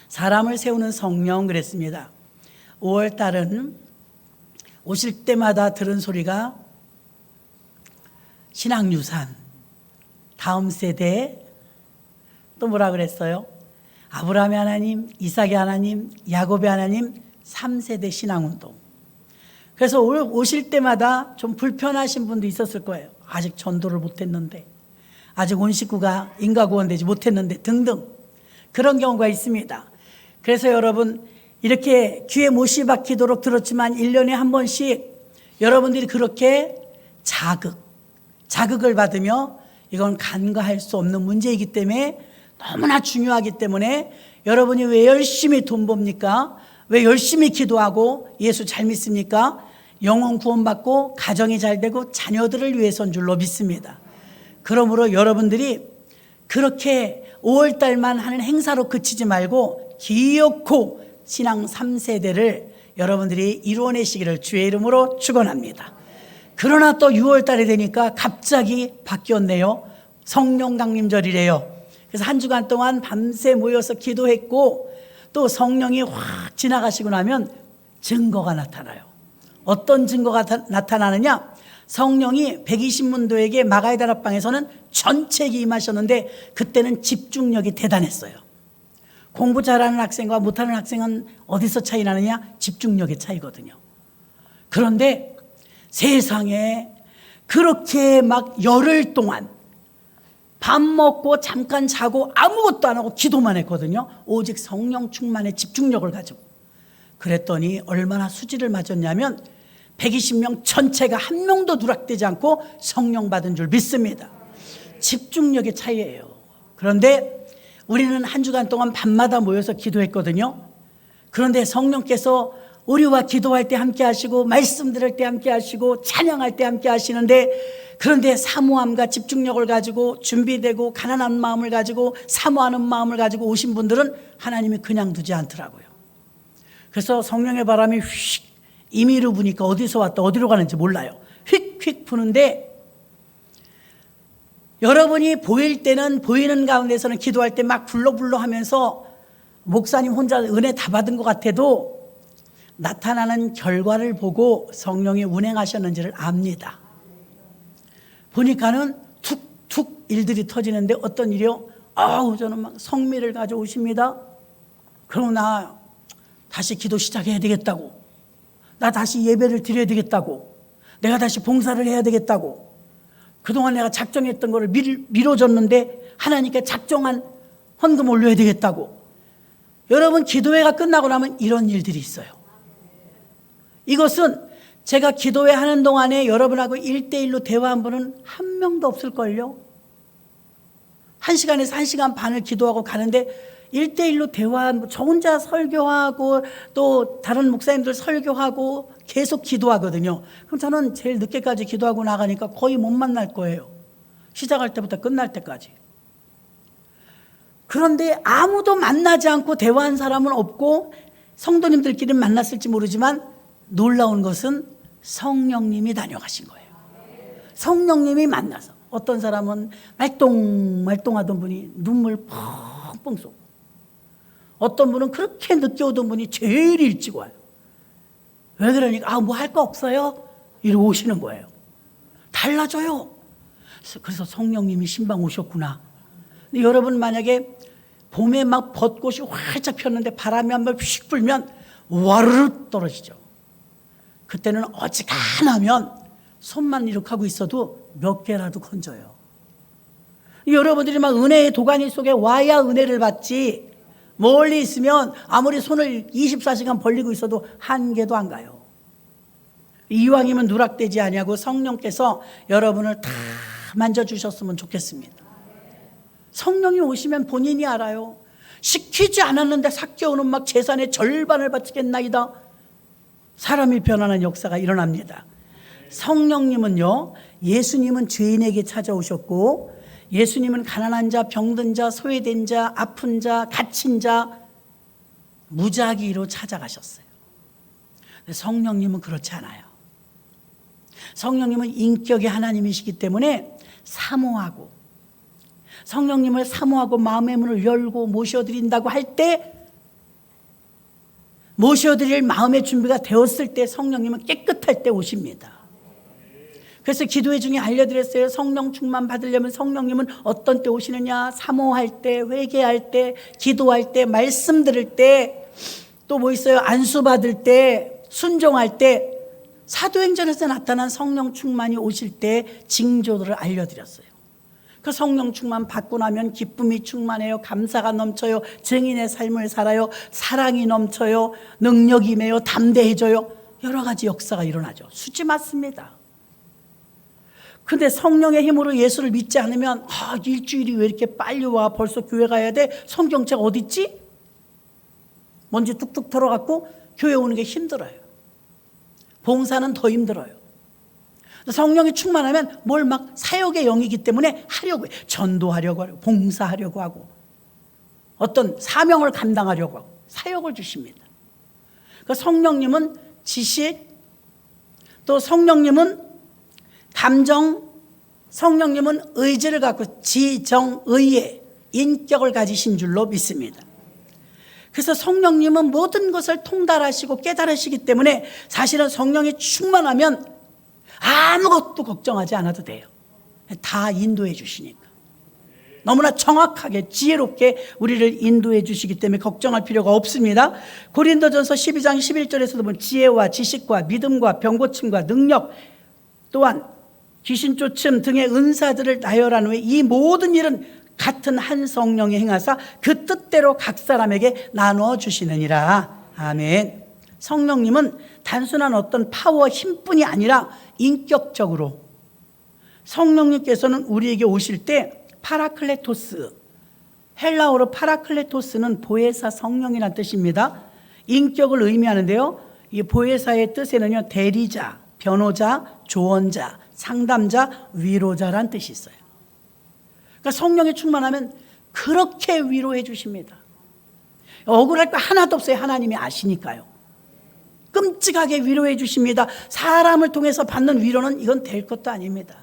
사람을 세우는 성령 그랬습니다. 5월 달은 오실 때마다 들은 소리가 신앙유산, 다음 세대, 또 뭐라 그랬어요? 아브라함의 하나님, 이삭의 하나님, 야곱의 하나님, 3세대 신앙운동. 그래서 오실 때마다 좀 불편하신 분도 있었을 거예요. 아직 전도를 못했는데, 아직 온 식구가 인가구원되지 못했는데 등등 그런 경우가 있습니다. 그래서 여러분 이렇게 귀에 못이 박히도록 들었지만 1년에 한 번씩 여러분들이 그렇게 자극을 받으며 이건 간과할 수 없는 문제이기 때문에 너무나 중요하기 때문에 여러분이 왜 열심히 돈 법니까? 왜 열심히 기도하고 예수 잘 믿습니까? 영혼 구원받고 가정이 잘 되고 자녀들을 위해서인 줄로 믿습니다. 그러므로 여러분들이 그렇게 5월달만 하는 행사로 그치지 말고 기어코 신앙 3세대를 여러분들이 이루어내시기를 주의 이름으로 축원합니다. 그러나 또 6월달이 되니까 갑자기 바뀌었네요. 성령 강림절이래요. 그래서 한 주간 동안 밤새 모여서 기도했고 또 성령이 확 지나가시고 나면 증거가 나타나요. 어떤 증거가 나타나느냐? 성령이 120문도에게 마가의 다락방에서는 전체에게 임하셨는데 그때는 집중력이 대단했어요. 공부 잘하는 학생과 못하는 학생은 어디서 차이 나느냐? 집중력의 차이거든요. 그런데 세상에 그렇게 막 열흘 동안 밥 먹고 잠깐 자고 아무것도 안 하고 기도만 했거든요. 오직 성령 충만의 집중력을 가지고. 그랬더니 얼마나 수지를 맞았냐면 120명 전체가 한 명도 누락되지 않고 성령 받은 줄 믿습니다. 집중력의 차이예요. 그런데 우리는 한 주간 동안 밤마다 모여서 기도했거든요. 그런데 성령께서 우리와 기도할 때 함께 하시고 말씀 들을 때 함께 하시고 찬양할 때 함께 하시는데 그런데 사모함과 집중력을 가지고 준비되고 가난한 마음을 가지고 사모하는 마음을 가지고 오신 분들은 하나님이 그냥 두지 않더라고요. 그래서 성령의 바람이 휙 임의로 부니까 어디서 왔다 어디로 가는지 몰라요. 휙휙 부는데 여러분이 보일 때는 보이는 가운데서는 기도할 때 막 불러불러 하면서 목사님 혼자 은혜 다 받은 것 같아도 나타나는 결과를 보고 성령이 운행하셨는지를 압니다. 보니까는 툭툭 일들이 터지는데 어떤 일이요? 저는 막 성미를 가져오십니다. 그럼 나 다시 기도 시작해야 되겠다고. 나 다시 예배를 드려야 되겠다고. 내가 다시 봉사를 해야 되겠다고. 그동안 내가 작정했던 거를 미뤄졌는데 하나님께 작정한 헌금 올려야 되겠다고. 여러분 기도회가 끝나고 나면 이런 일들이 있어요. 이것은 제가 기도회 하는 동안에 여러분하고 1대1로 대화한 분은 한 명도 없을걸요. 1시간에서 1시간 반을 기도하고 가는데 1대1로 대화한 저 혼자 설교하고 또 다른 목사님들 설교하고 계속 기도하거든요. 그럼 저는 제일 늦게까지 기도하고 나가니까 거의 못 만날 거예요. 시작할 때부터 끝날 때까지. 그런데 아무도 만나지 않고 대화한 사람은 없고 성도님들끼리 만났을지 모르지만 놀라운 것은 성령님이 다녀가신 거예요. 성령님이 만나서 어떤 사람은 말똥말똥하던 분이 눈물 펑펑 쏟고 어떤 분은 그렇게 늦게 오던 분이 제일 일찍 와요. 왜 그러니까 뭐 할 거 없어요? 이러고 오시는 거예요. 달라져요. 그래서 성령님이 신방 오셨구나. 근데 여러분 만약에 봄에 막 벚꽃이 활짝 폈는데 바람이 한 번 휙 불면 와르르 떨어지죠. 그때는 어지간하면 손만 이렇게 하고 있어도 몇 개라도 건져요. 여러분들이 막 은혜의 도가니 속에 와야 은혜를 받지 멀리 있으면 아무리 손을 24시간 벌리고 있어도 한 개도 안 가요. 이왕이면 누락되지 아니하고 성령께서 여러분을 다 만져주셨으면 좋겠습니다. 성령이 오시면 본인이 알아요. 시키지 않았는데 삭개오는 막 재산의 절반을 바치겠나이다. 사람이 변하는 역사가 일어납니다. 성령님은요, 예수님은 죄인에게 찾아오셨고 예수님은 가난한 자, 병든 자, 소외된 자, 아픈 자, 갇힌 자 무작위로 찾아가셨어요. 성령님은 그렇지 않아요. 성령님은 인격의 하나님이시기 때문에 사모하고 성령님을 사모하고 마음의 문을 열고 모셔드린다고 할 때 모셔드릴 마음의 준비가 되었을 때 성령님은 깨끗할 때 오십니다. 그래서 기도회 중에 알려드렸어요. 성령 충만 받으려면 성령님은 어떤 때 오시느냐? 사모할 때, 회개할 때, 기도할 때, 말씀 들을 때, 또 뭐 있어요? 안수 받을 때, 순종할 때, 사도행전에서 나타난 성령 충만이 오실 때 징조들을 알려드렸어요. 그 성령 충만 받고 나면 기쁨이 충만해요. 감사가 넘쳐요. 증인의 삶을 살아요. 사랑이 넘쳐요. 능력이 매요. 담대해져요. 여러 가지 역사가 일어나죠. 수지 맞습니다. 근데 성령의 힘으로 예수를 믿지 않으면 일주일이 왜 이렇게 빨리 와? 벌써 교회 가야 돼? 성경책 어디 있지? 먼지 뚝뚝 털어갖고 교회 오는 게 힘들어요. 봉사는 더 힘들어요. 성령이 충만하면 뭘 막 사역의 영이기 때문에 하려고 해요. 전도하려고 하고 봉사하려고 하고 어떤 사명을 감당하려고 하고 사역을 주십니다. 그러니까 성령님은 지식, 또 성령님은 감정, 성령님은 의지를 갖고 지정의의 인격을 가지신 줄로 믿습니다. 그래서 성령님은 모든 것을 통달하시고 깨달으시기 때문에 사실은 성령이 충만하면 아무것도 걱정하지 않아도 돼요. 다 인도해 주시니까. 너무나 정확하게 지혜롭게 우리를 인도해 주시기 때문에 걱정할 필요가 없습니다. 고린도전서 12장 11절에서도 보면 지혜와 지식과 믿음과 병고침과 능력 또한 귀신 쫓음 등의 은사들을 나열한 후에 이 모든 일은 같은 한 성령이 행하사 그 뜻대로 각 사람에게 나누어 주시느니라. 아멘. 성령님은 단순한 어떤 파워 힘뿐이 아니라 인격적으로 성령님께서는 우리에게 오실 때 파라클레토스, 헬라어로 파라클레토스는 보혜사 성령이라는 뜻입니다. 인격을 의미하는데요. 이 보혜사의 뜻에는요, 대리자, 변호자, 조언자, 상담자, 위로자란 뜻이 있어요. 그러니까 성령이 충만하면 그렇게 위로해 주십니다. 억울할 거 하나도 없어요. 하나님이 아시니까요. 끔찍하게 위로해 주십니다. 사람을 통해서 받는 위로는 이건 될 것도 아닙니다.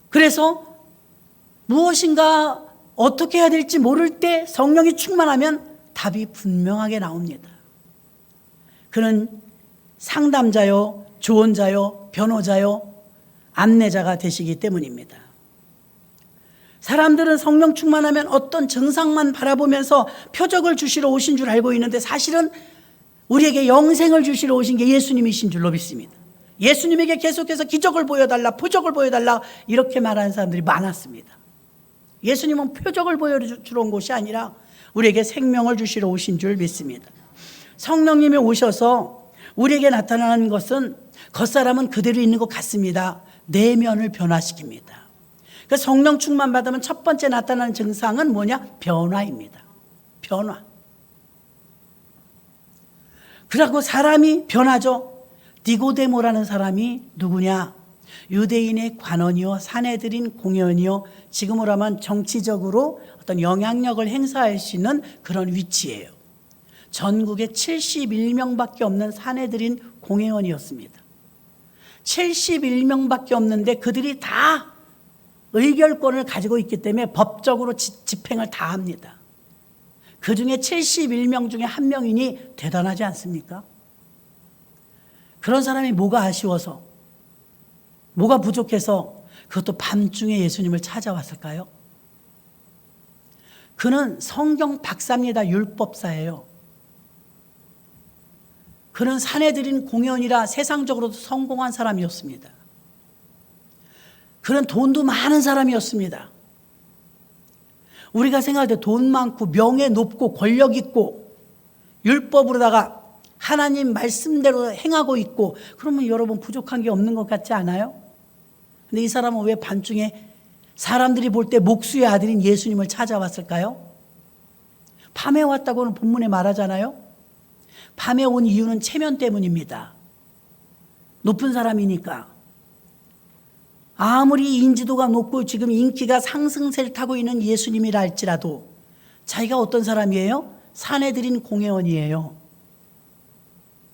그래서 무엇인가 어떻게 해야 될지 모를 때 성령이 충만하면 답이 분명하게 나옵니다. 그는 상담자요, 조언자요, 변호자요, 안내자가 되시기 때문입니다. 사람들은 성령 충만하면 어떤 증상만 바라보면서 표적을 주시러 오신 줄 알고 있는데 사실은 우리에게 영생을 주시러 오신 게 예수님이신 줄로 믿습니다. 예수님에게 계속해서 기적을 보여달라, 표적을 보여달라 이렇게 말하는 사람들이 많았습니다. 예수님은 표적을 보여주러 온 것이 아니라 우리에게 생명을 주시러 오신 줄 믿습니다. 성령님이 오셔서 우리에게 나타나는 것은 겉사람은 그대로 있는 것 같습니다. 내면을 변화시킵니다. 그 성령 충만 받으면 첫 번째 나타나는 증상은 뭐냐? 변화입니다. 변화. 그리고 사람이 변하죠. 니고데모라는 사람이 누구냐? 유대인의 관원이요, 사내들인 공회원이요, 지금으로 하면 정치적으로 어떤 영향력을 행사할 수 있는 그런 위치예요. 전국에 71명밖에 없는 사내들인 공회원이었습니다. 71명밖에 없는데 그들이 다 의결권을 가지고 있기 때문에 법적으로 집행을 다 합니다. 그 중에 71명 중에 한 명이니 대단하지 않습니까? 그런 사람이 뭐가 아쉬워서, 뭐가 부족해서 그것도 밤중에 예수님을 찾아왔을까요? 그는 성경 박사입니다. 율법사예요. 그는 사내들인 공연이라 세상적으로도 성공한 사람이었습니다. 그는 돈도 많은 사람이었습니다. 우리가 생각할 때 돈 많고 명예 높고 권력 있고 율법으로다가 하나님 말씀대로 행하고 있고 그러면 여러분 부족한 게 없는 것 같지 않아요? 근데 이 사람은 왜 밤중에 사람들이 볼 때 목수의 아들인 예수님을 찾아왔을까요? 밤에 왔다고는 본문에 말하잖아요. 밤에 온 이유는 체면 때문입니다. 높은 사람이니까. 아무리 인지도가 높고 지금 인기가 상승세를 타고 있는 예수님이라 할지라도 자기가 어떤 사람이에요? 사내들인 공회원이에요.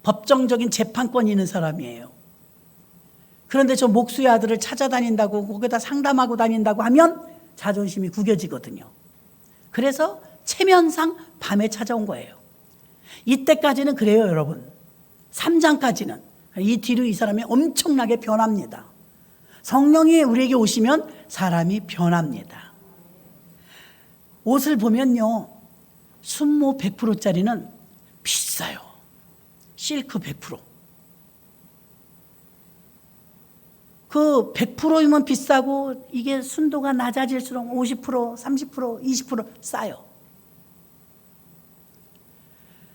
법정적인 재판권이 있는 사람이에요. 그런데 저 목수의 아들을 찾아다닌다고 거기다 상담하고 다닌다고 하면 자존심이 구겨지거든요. 그래서 체면상 밤에 찾아온 거예요. 이때까지는 그래요, 여러분. 3장까지는. 이 뒤로 이 사람이 엄청나게 변합니다. 성령이 우리에게 오시면 사람이 변합니다. 옷을 보면요, 순모 100%짜리는 비싸요. 실크 100%. 그 100%이면 비싸고 이게 순도가 낮아질수록 50%, 30%, 20% 싸요.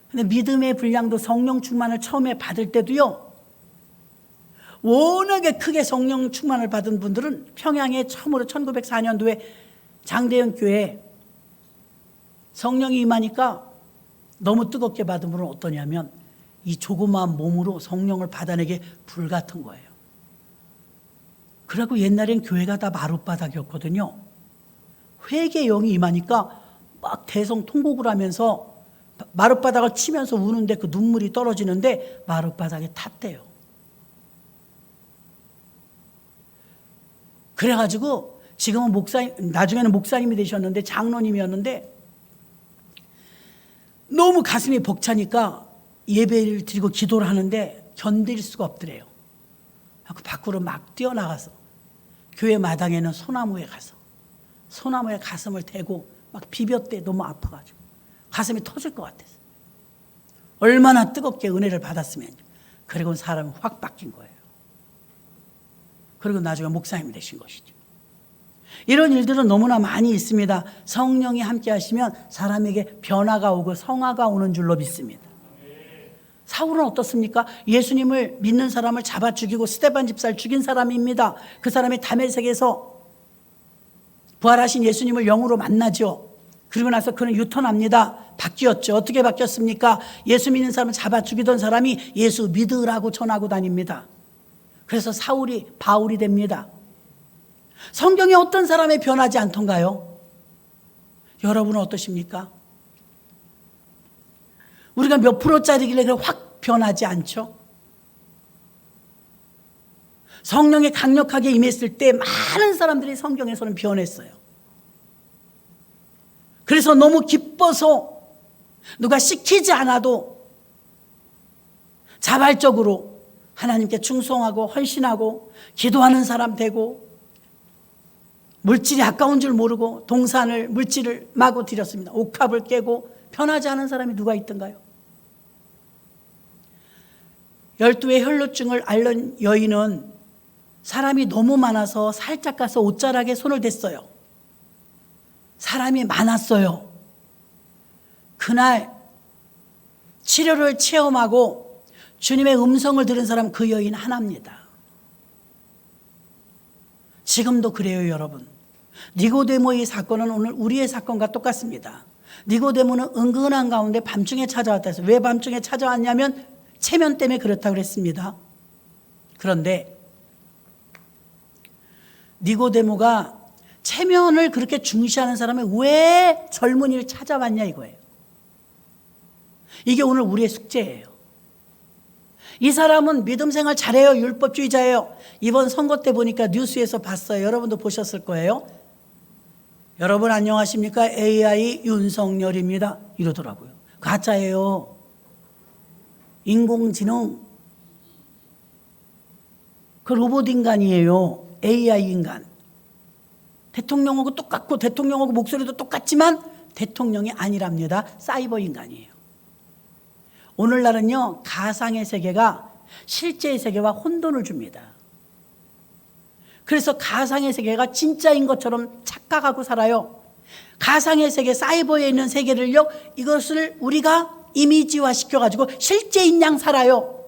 근데 믿음의 분량도 성령 충만을 처음에 받을 때도요, 워낙에 크게 성령 충만을 받은 분들은 평양에 처음으로 1904년도에 장대현 교회에 성령이 임하니까 너무 뜨겁게 받은 분은 어떠냐면 이 조그마한 몸으로 성령을 받아내기 불같은 거예요. 그리고 옛날엔 교회가 다 마룻바닥이었거든요. 회개 영이 임하니까 막 대성통곡을 하면서 마룻바닥을 치면서 우는데 그 눈물이 떨어지는데 마룻바닥에 탔대요. 그래가지고 지금은 목사님, 나중에는 목사님이 되셨는데 장로님이었는데 너무 가슴이 벅차니까 예배를 드리고 기도를 하는데 견딜 수가 없더래요. 그 밖으로 막 뛰어나가서 교회 마당에는 소나무에 가서 소나무에 가슴을 대고 막 비볐대. 너무 아파가지고 가슴이 터질 것 같아서. 얼마나 뜨겁게 은혜를 받았으면. 그리고 사람이 확 바뀐 거예요. 그리고 나중에 목사님이 되신 것이죠. 이런 일들은 너무나 많이 있습니다. 성령이 함께 하시면 사람에게 변화가 오고 성화가 오는 줄로 믿습니다. 사울은 어떻습니까? 예수님을 믿는 사람을 잡아 죽이고 스데반 집사를 죽인 사람입니다. 그 사람이 다메섹에서 부활하신 예수님을 영으로 만나죠. 그리고 나서 그는 유턴합니다. 바뀌었죠. 어떻게 바뀌었습니까? 예수 믿는 사람을 잡아 죽이던 사람이 예수 믿으라고 전하고 다닙니다. 그래서 사울이 바울이 됩니다. 성경에 어떤 사람이 변하지 않던가요? 여러분은 어떠십니까? 우리가 몇 프로짜리길래 확 변하지 않죠? 성령이 강력하게 임했을 때 많은 사람들이 성경에서는 변했어요. 그래서 너무 기뻐서 누가 시키지 않아도 자발적으로 하나님께 충성하고 헌신하고 기도하는 사람 되고 물질이 아까운 줄 모르고 동산을 물질을 마구 드렸습니다. 옥합을 깨고 변하지 않은 사람이 누가 있던가요? 12의 혈루증을 앓는 여인은 사람이 너무 많아서 살짝 가서 옷자락에 손을 댔어요. 사람이 많았어요. 그날 치료를 체험하고 주님의 음성을 들은 사람 그 여인 하나입니다. 지금도 그래요, 여러분. 니고데모의 사건은 오늘 우리의 사건과 똑같습니다. 니고데모는 은근한 가운데 밤중에 찾아왔다 해서 왜 밤중에 찾아왔냐면 체면 때문에 그렇다고 그랬습니다. 그런데 니고데모가 체면을 그렇게 중시하는 사람이 왜 젊은이를 찾아왔냐 이거예요. 이게 오늘 우리의 숙제예요. 이 사람은 믿음 생활 잘해요. 율법주의자예요. 이번 선거 때 보니까 뉴스에서 봤어요. 여러분도 보셨을 거예요. 여러분 안녕하십니까? AI 윤석열입니다. 이러더라고요. 가짜예요. 인공지능. 그 로봇 인간이에요. AI 인간. 대통령하고 똑같고 대통령하고 목소리도 똑같지만 대통령이 아니랍니다. 사이버 인간이에요. 오늘날은요, 가상의 세계가 실제의 세계와 혼돈을 줍니다. 그래서 가상의 세계가 진짜인 것처럼 착각하고 살아요. 가상의 세계, 사이버에 있는 세계를요, 이것을 우리가 이미지화 시켜가지고 실제인 양 살아요.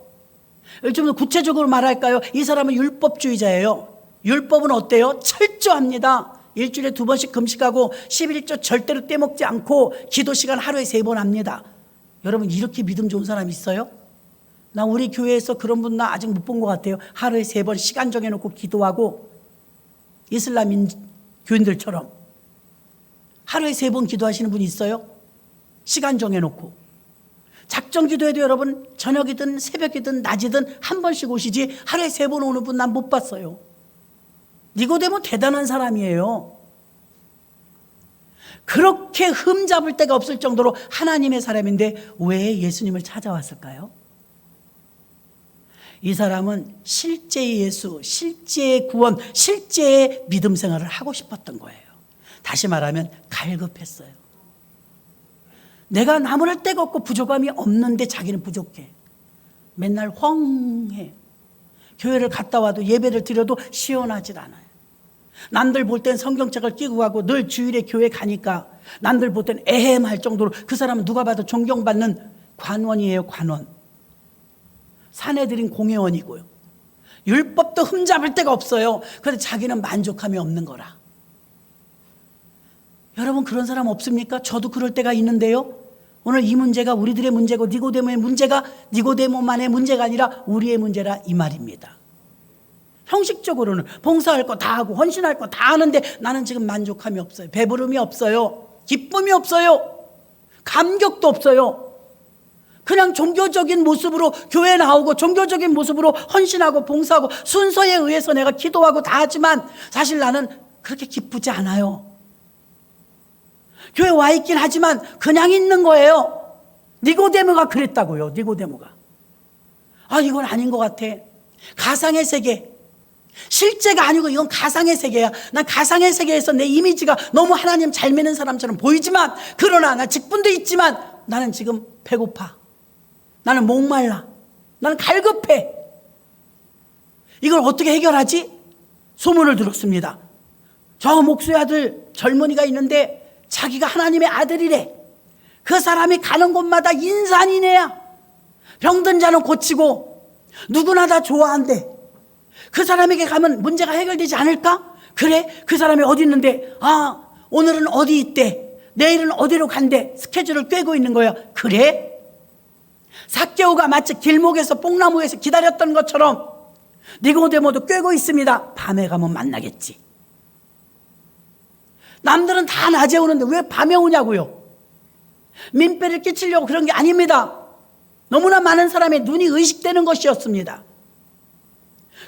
좀 더 구체적으로 말할까요? 이 사람은 율법주의자예요. 율법은 어때요? 철저합니다. 일주일에 2번씩 금식하고 11조 절대로 떼먹지 않고 기도 시간 하루에 3번 합니다. 여러분 이렇게 믿음 좋은 사람 있어요? 나 우리 교회에서 그런 분 나 아직 못 본 것 같아요. 하루에 3번 시간 정해놓고 기도하고 이슬람 교인들처럼 하루에 3번 기도하시는 분 있어요? 시간 정해놓고. 작정 기도해도 여러분 저녁이든 새벽이든 낮이든 한 번씩 오시지 하루에 3번 오는 분 난 못 봤어요. 니고데모 대단한 사람이에요. 그렇게 흠잡을 데가 없을 정도로 하나님의 사람인데 왜 예수님을 찾아왔을까요? 이 사람은 실제의 예수, 실제의 구원, 실제의 믿음 생활을 하고 싶었던 거예요. 다시 말하면 갈급했어요. 내가 나무랄 데가 없고 부족함이 없는데 자기는 부족해. 맨날 헝해. 교회를 갔다 와도 예배를 드려도 시원하질 않아요. 남들 볼 땐 성경책을 끼고 가고 늘 주일에 교회 가니까 남들 볼 땐 에헴할 정도로 그 사람은 누가 봐도 존경받는 관원이에요. 관원. 산에 들인 공회원이고요. 율법도 흠잡을 데가 없어요. 그런데 자기는 만족함이 없는 거라. 여러분 그런 사람 없습니까? 저도 그럴 때가 있는데요. 오늘 이 문제가 우리들의 문제고 니고데모의 문제가 니고데모만의 문제가 아니라 우리의 문제라 이 말입니다. 형식적으로는 봉사할 거 다 하고 헌신할 거 다 하는데 나는 지금 만족함이 없어요. 배부름이 없어요. 기쁨이 없어요. 감격도 없어요. 그냥 종교적인 모습으로 교회 나오고 종교적인 모습으로 헌신하고 봉사하고 순서에 의해서 내가 기도하고 다 하지만 사실 나는 그렇게 기쁘지 않아요. 교회 와 있긴 하지만 그냥 있는 거예요. 니고데모가 그랬다고요. 니고데모가. 아, 이건 아닌 것 같아. 가상의 세계. 실제가 아니고 이건 가상의 세계야. 난 가상의 세계에서 내 이미지가 너무 하나님 잘 믿는 사람처럼 보이지만 그러나 나 직분도 있지만 나는 지금 배고파. 나는 목말라. 나는 갈급해. 이걸 어떻게 해결하지? 소문을 들었습니다. 저 목수의 아들 젊은이가 있는데 자기가 하나님의 아들이래. 그 사람이 가는 곳마다 인산이네야. 병든 자는 고치고 누구나 다 좋아한대. 그 사람에게 가면 문제가 해결되지 않을까? 그래? 그 사람이 어디 있는데? 아, 오늘은 어디 있대? 내일은 어디로 간대? 스케줄을 꿰고 있는 거야. 그래? 삭개오가 마치 길목에서 뽕나무에서 기다렸던 것처럼 니고데모도 꿰고 있습니다. 밤에 가면 만나겠지. 남들은 다 낮에 오는데 왜 밤에 오냐고요? 민폐를 끼치려고 그런 게 아닙니다. 너무나 많은 사람의 눈이 의식되는 것이었습니다.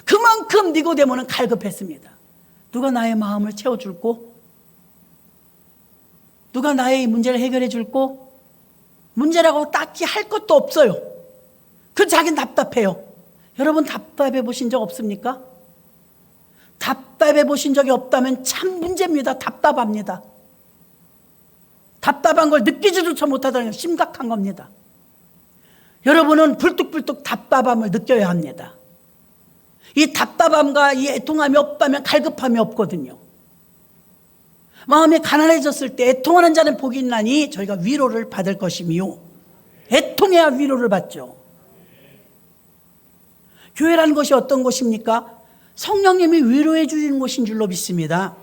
그만큼 니고데모는 갈급했습니다. 누가 나의 마음을 채워줄고? 누가 나의 문제를 해결해 줄고? 문제라고 딱히 할 것도 없어요. 그 자기는 답답해요. 여러분 답답해 보신 적 없습니까? 답답해 보신 적이 없다면 참 문제입니다. 답답합니다. 답답한 걸 느끼지조차 못하다는 건 심각한 겁니다. 여러분은 불뚝불뚝 답답함을 느껴야 합니다. 이 답답함과 이 애통함이 없다면 갈급함이 없거든요. 마음이 가난해졌을 때 애통하는 자는 복이 있나니 저희가 위로를 받을 것이며 애통해야 위로를 받죠. 교회라는 것이 어떤 곳입니까? 성령님이 위로해 주시는 곳인 줄로 믿습니다.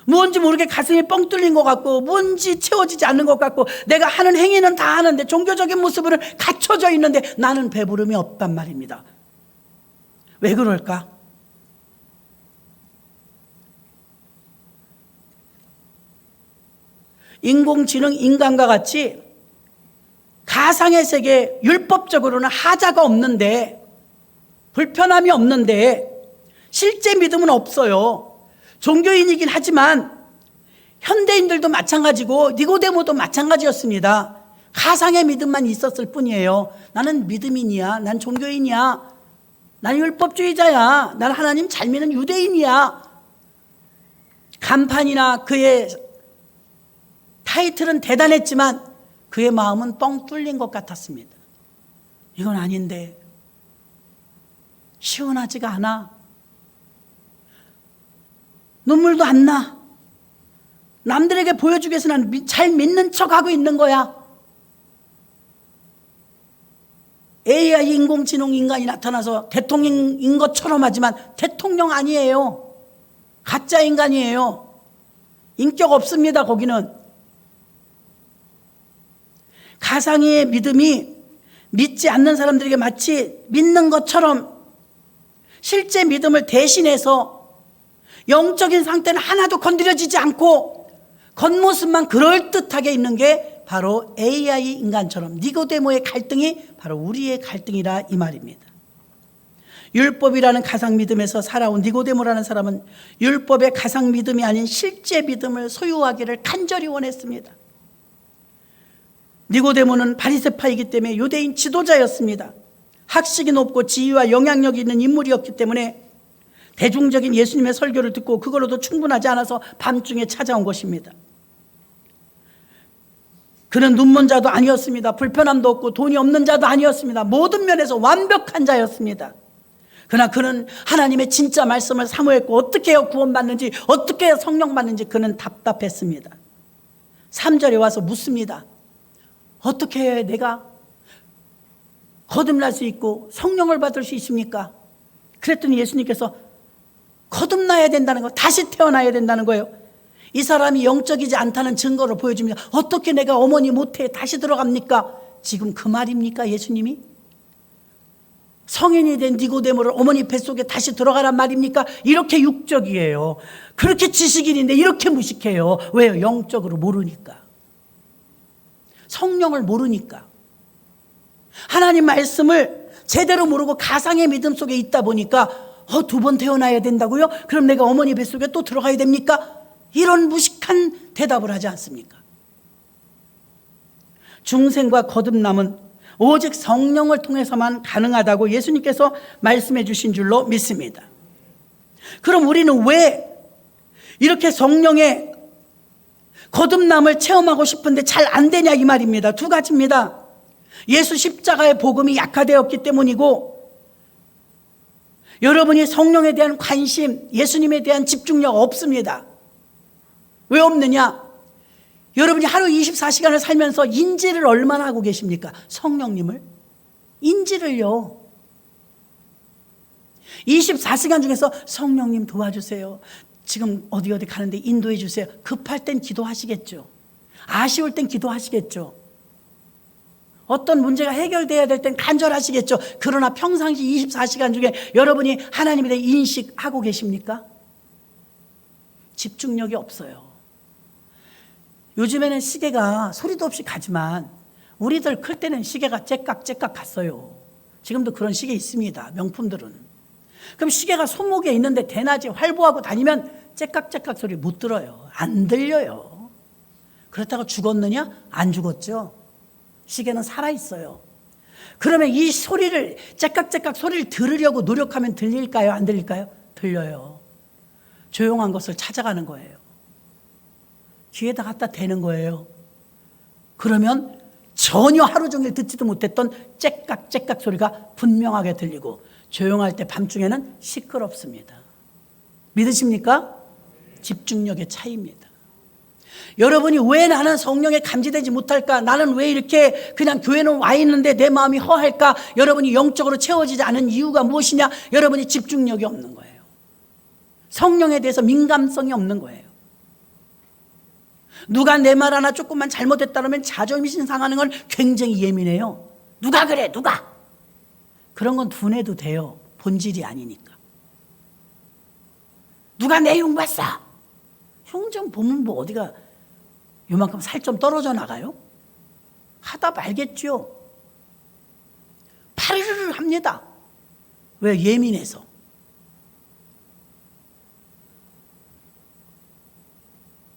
뭔지 모르게 가슴이 뻥 뚫린 것 같고 뭔지 채워지지 않는 것 같고 내가 하는 행위는 다 하는데 종교적인 모습으로 갖춰져 있는데 나는 배부름이 없단 말입니다. 왜 그럴까? 인공지능 인간과 같이 가상의 세계 율법적으로는 하자가 없는데 불편함이 없는데 실제 믿음은 없어요. 종교인이긴 하지만 현대인들도 마찬가지고 니고데모도 마찬가지였습니다. 가상의 믿음만 있었을 뿐이에요. 나는 믿음인이야. 난 종교인이야. 난 율법주의자야. 난 하나님 잘 믿는 유대인이야. 간판이나 그의 타이틀은 대단했지만 그의 마음은 뻥 뚫린 것 같았습니다. 이건 아닌데 시원하지가 않아. 눈물도 안 나. 남들에게 보여주기 위해서 난 잘 믿는 척하고 있는 거야. AI 인공지능 인간이 나타나서 대통령인 것처럼 하지만 대통령 아니에요. 가짜 인간이에요. 인격 없습니다. 거기는. 가상의 믿음이 믿지 않는 사람들에게 마치 믿는 것처럼 실제 믿음을 대신해서 영적인 상태는 하나도 건드려지지 않고 겉모습만 그럴듯하게 있는 게 바로 AI 인간처럼 니고데모의 갈등이 바로 우리의 갈등이라 이 말입니다. 율법이라는 가상 믿음에서 살아온 니고데모라는 사람은 율법의 가상 믿음이 아닌 실제 믿음을 소유하기를 간절히 원했습니다. 니고데모는 바리새파이기 때문에 유대인 지도자였습니다. 학식이 높고 지위와 영향력이 있는 인물이었기 때문에 대중적인 예수님의 설교를 듣고 그걸로도 충분하지 않아서 밤중에 찾아온 것입니다. 그는 눈먼 자도 아니었습니다. 불편함도 없고 돈이 없는 자도 아니었습니다. 모든 면에서 완벽한 자였습니다. 그러나 그는 하나님의 진짜 말씀을 사모했고 어떻게 해야 구원받는지, 어떻게 해야 성령 받는지 그는 답답했습니다. 3절에 와서 묻습니다. 어떻게 해야 내가 거듭날 수 있고 성령을 받을 수 있습니까? 그랬더니 예수님께서 거듭나야 된다는 거, 다시 태어나야 된다는 거예요. 이 사람이 영적이지 않다는 증거를 보여줍니다. 어떻게 내가 어머니 모태에 다시 들어갑니까? 지금 그 말입니까? 예수님이? 성인이 된 니고데모를 어머니 뱃속에 다시 들어가란 말입니까? 이렇게 육적이에요. 그렇게 지식인인데 이렇게 무식해요. 왜요? 영적으로 모르니까. 성령을 모르니까. 하나님 말씀을 제대로 모르고 가상의 믿음 속에 있다 보니까 2번 태어나야 된다고요? 그럼 내가 어머니 뱃속에 또 들어가야 됩니까? 이런 무식한 대답을 하지 않습니까? 중생과 거듭남은 오직 성령을 통해서만 가능하다고 예수님께서 말씀해 주신 줄로 믿습니다. 그럼 우리는 왜 이렇게 성령의 거듭남을 체험하고 싶은데 잘 안 되냐 이 말입니다. 2가지입니다. 예수 십자가의 복음이 약화되었기 때문이고, 여러분이 성령에 대한 관심, 예수님에 대한 집중력 없습니다. 왜 없느냐? 여러분이 하루 24시간을 살면서 인지를 얼마나 하고 계십니까? 성령님을? 인지를요. 24시간 중에서 성령님 도와주세요. 지금 어디 가는데 인도해 주세요. 급할 땐 기도하시겠죠. 아쉬울 땐 기도하시겠죠. 어떤 문제가 해결돼야 될 땐 간절하시겠죠. 그러나 평상시 24시간 중에 여러분이 하나님에 대해 인식하고 계십니까? 집중력이 없어요. 요즘에는 시계가 소리도 없이 가지만 우리들 클 때는 시계가 째깍째깍 갔어요. 지금도 그런 시계 있습니다. 명품들은. 그럼 시계가 손목에 있는데 대낮에 활보하고 다니면 째깍째깍 소리 못 들어요. 안 들려요. 그렇다고 죽었느냐? 안 죽었죠. 시계는 살아있어요. 그러면 이 소리를, 째깍째깍 소리를 들으려고 노력하면 들릴까요? 안 들릴까요? 들려요. 조용한 것을 찾아가는 거예요. 귀에다 갖다 대는 거예요. 그러면 전혀 하루 종일 듣지도 못했던 째깍째깍 소리가 분명하게 들리고, 조용할 때 밤중에는 시끄럽습니다. 믿으십니까? 집중력의 차이입니다. 여러분이 왜 나는 성령에 감지되지 못할까? 나는 왜 이렇게 그냥 교회는 와 있는데 내 마음이 허할까? 여러분이 영적으로 채워지지 않은 이유가 무엇이냐? 여러분이 집중력이 없는 거예요. 성령에 대해서 민감성이 없는 거예요. 누가 내 말 하나 조금만 잘못했다 그러면 자존심 상하는 건 굉장히 예민해요. 누가 그래? 누가? 그런 건 둔해도 돼요. 본질이 아니니까. 누가 내 흉 봤어? 흉 좀 보면 뭐 어디가 요만큼 살 좀 떨어져 나가요? 하다 말겠죠. 파르르 합니다. 왜? 예민해서.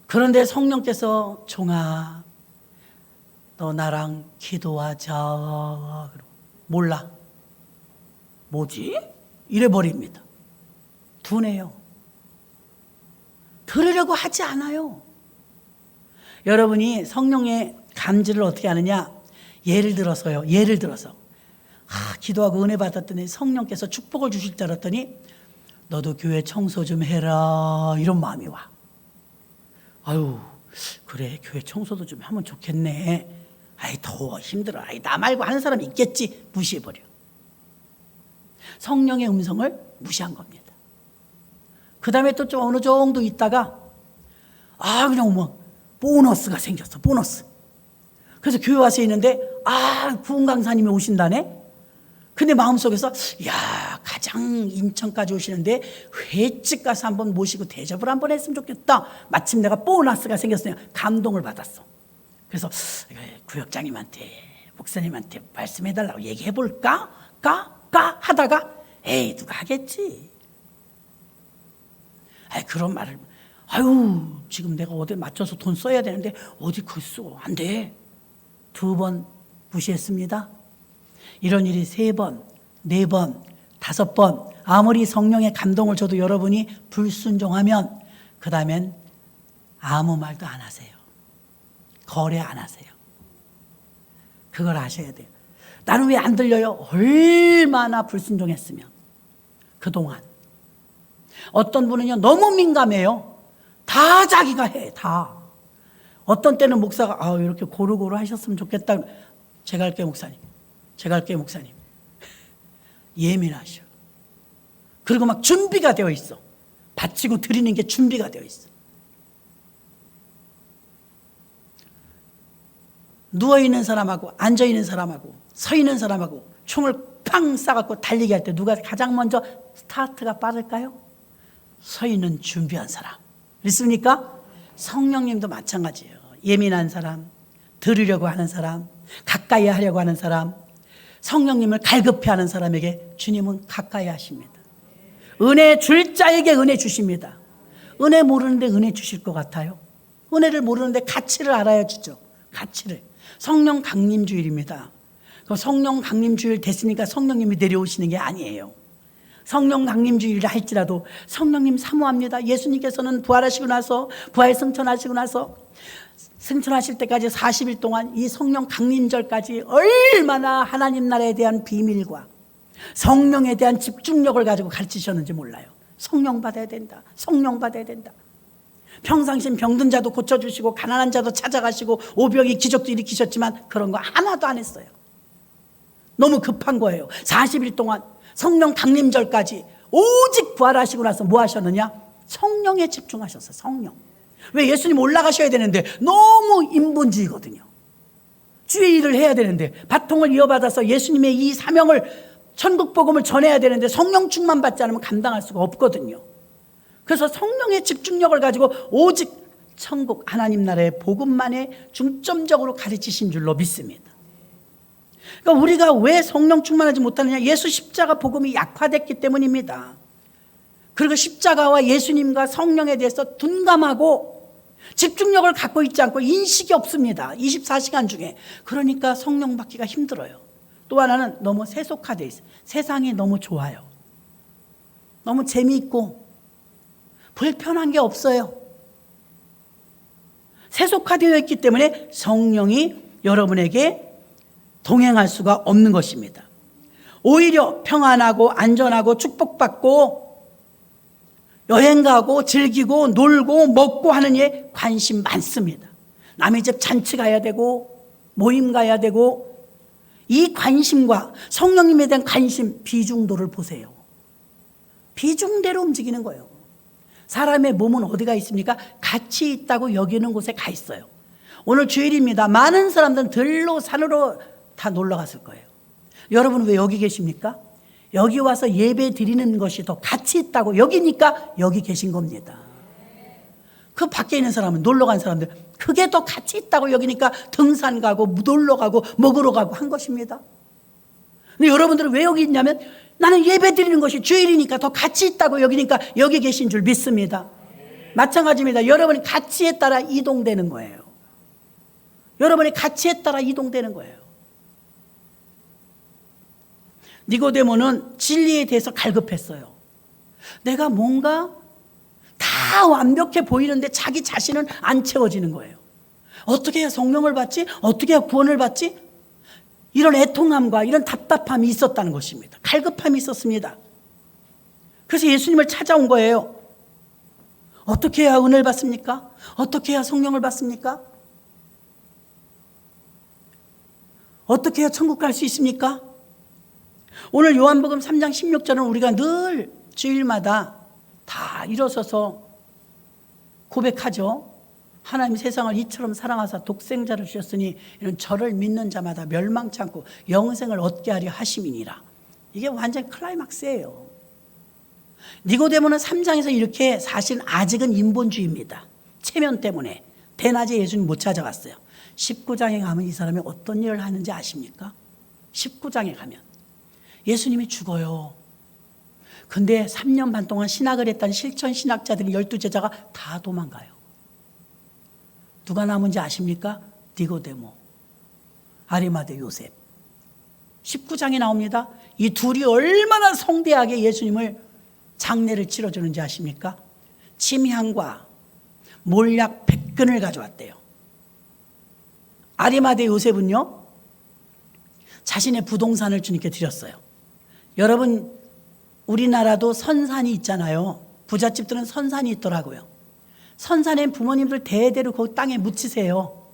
그런데 성령께서 종아, 너 나랑 기도하자. 몰라. 뭐지? 이래버립니다. 둔해요. 들으려고 하지 않아요. 여러분이 성령의 감지를 어떻게 하느냐? 예를 들어서 기도하고 은혜 받았더니 성령께서 축복을 주실 줄 알았더니 너도 교회 청소 좀 해라, 이런 마음이 와. 아유, 그래, 교회 청소도 좀 하면 좋겠네. 아이, 더워, 힘들어. 아이, 나 말고 하는 사람이 있겠지. 무시해버려. 성령의 음성을 무시한 겁니다. 그 다음에 또 좀 어느 정도 있다가 그냥 뭐 보너스가 생겼어. 보너스. 그래서 교회 와서 있는데 구원 강사님이 오신다네. 근데 마음속에서 가장 인천까지 오시는데 횟집 가서 한번 모시고 대접을 한번 했으면 좋겠다. 마침 내가 보너스가 생겼어요. 감동을 받았어. 그래서 구역장님한테, 목사님한테 말씀해달라고 얘기해볼까? 하다가 에이, 누가 하겠지. 아이, 그런 말을, 아유, 지금 내가 어디 맞춰서 돈 써야 되는데 어디 그 써? 안 돼. 2번 무시했습니다. 이런 일이 3번, 4번, 5번, 아무리 성령의 감동을 줘도 여러분이 불순종하면 그 다음엔 아무 말도 안 하세요. 거래 안 하세요. 그걸 아셔야 돼요. 나는 왜 안 들려요? 얼마나 불순종했으면. 그동안. 어떤 분은요, 너무 민감해요. 다 자기가 해, 다. 어떤 때는 목사가, 이렇게 고루고루 하셨으면 좋겠다. 제가 할게요, 목사님. 제가 할게요, 목사님. 예민하셔. 그리고 막 준비가 되어 있어. 바치고 드리는 게 준비가 되어 있어. 누워있는 사람하고 앉아있는 사람하고 서있는 사람하고 총을 팡 쏴갖고 달리게 할 때 누가 가장 먼저 스타트가 빠를까요? 서있는 준비한 사람. 믿습니까? 성령님도 마찬가지예요. 예민한 사람, 들으려고 하는 사람, 가까이 하려고 하는 사람, 성령님을 갈급해하는 사람에게 주님은 가까이 하십니다. 은혜 줄 자에게 은혜 주십니다. 은혜 모르는데 은혜 주실 것 같아요? 은혜를 모르는데 가치를 알아야 주죠. 가치를. 성령 강림주일입니다. 성령 강림주일 됐으니까 성령님이 내려오시는 게 아니에요. 성령 강림주일이라 할지라도 성령님 사모합니다. 예수님께서는 부활하시고 나서 부활 승천하시고 나서 승천하실 때까지 40일 동안 이 성령 강림절까지 얼마나 하나님 나라에 대한 비밀과 성령에 대한 집중력을 가지고 가르치셨는지 몰라요. 성령 받아야 된다. 성령 받아야 된다. 평상시 병든 자도 고쳐주시고 가난한 자도 찾아가시고 오병이 기적도 일으키셨지만 그런 거 하나도 안 했어요. 너무 급한 거예요. 40일 동안 성령 강림절까지 오직 부활하시고 나서 뭐 하셨느냐? 성령에 집중하셨어요. 성령. 왜? 예수님 올라가셔야 되는데 너무 인본주의거든요. 주의 일을 해야 되는데 바통을 이어받아서 예수님의 이 사명을 천국 복음을 전해야 되는데 성령 충만 받지 않으면 감당할 수가 없거든요. 그래서 성령의 집중력을 가지고 오직 천국 하나님 나라의 복음만에 중점적으로 가르치신 줄로 믿습니다. 그러니까 우리가 왜 성령 충만하지 못하느냐? 예수 십자가 복음이 약화됐기 때문입니다. 그리고 십자가와 예수님과 성령에 대해서 둔감하고 집중력을 갖고 있지 않고 인식이 없습니다. 24시간 중에. 그러니까 성령 받기가 힘들어요. 또 하나는 너무 세속화되어 있어요. 세상이 너무 좋아요. 너무 재미있고 불편한 게 없어요. 세속화되어 있기 때문에 성령이 여러분에게 동행할 수가 없는 것입니다. 오히려 평안하고 안전하고 축복받고 여행 가고 즐기고 놀고 먹고 하는 일 관심 많습니다. 남의 집 잔치 가야 되고 모임 가야 되고 이 관심과 성령님에 대한 관심 비중도를 보세요. 비중대로 움직이는 거예요. 사람의 몸은 어디가 있습니까? 가치 있다고 여기는 곳에 가 있어요. 오늘 주일입니다. 많은 사람들은 들로 산으로 다 놀러 갔을 거예요. 여러분 왜 여기 계십니까? 여기 와서 예배 드리는 것이 더 가치 있다고 여기니까 여기 계신 겁니다. 그 밖에 있는 사람은 놀러 간 사람들 그게 더 가치 있다고 여기니까 등산 가고 놀러 가고 먹으러 가고 한 것입니다. 근데 여러분들은 왜 여기 있냐면 나는 예배 드리는 것이 주일이니까 더 가치 있다고 여기니까 여기 계신 줄 믿습니다. 마찬가지입니다. 여러분이 가치에 따라 이동되는 거예요. 여러분이 가치에 따라 이동되는 거예요. 니고데모는 진리에 대해서 갈급했어요. 내가 뭔가 다 완벽해 보이는데 자기 자신은 안 채워지는 거예요. 어떻게 해야 성령을 받지? 어떻게 해야 구원을 받지? 이런 애통함과 이런 답답함이 있었다는 것입니다. 갈급함이 있었습니다. 그래서 예수님을 찾아온 거예요. 어떻게 해야 은혜를 받습니까? 어떻게 해야 성령을 받습니까? 어떻게 해야 천국 갈 수 있습니까? 오늘 요한복음 3장 16절은 우리가 늘 주일마다 다 일어서서 고백하죠. 하나님 세상을 이처럼 사랑하사 독생자를 주셨으니 이런 저를 믿는 자마다 멸망치 않고 영생을 얻게 하려 하심이니라. 이게 완전 클라이막스예요. 니고데모는 3장에서 이렇게 사실 아직은 인본주의입니다. 체면 때문에 대낮에 예수님 못 찾아갔어요. 19장에 가면 이 사람이 어떤 일을 하는지 아십니까? 19장에 가면 예수님이 죽어요. 근데 3년 반 동안 신학을 했던 실천 신학자들이 12제자가 다 도망가요. 누가 남은지 아십니까? 니고데모, 아리마대 요셉. 19장에 나옵니다. 이 둘이 얼마나 성대하게 예수님을 장례를 치러주는지 아십니까? 침향과 몰약 100근을 가져왔대요. 아리마대 요셉은요, 자신의 부동산을 주님께 드렸어요. 여러분, 우리나라도 선산이 있잖아요. 부잣집들은 선산이 있더라고요. 선산에 부모님들 대대로 그 땅에 묻히세요.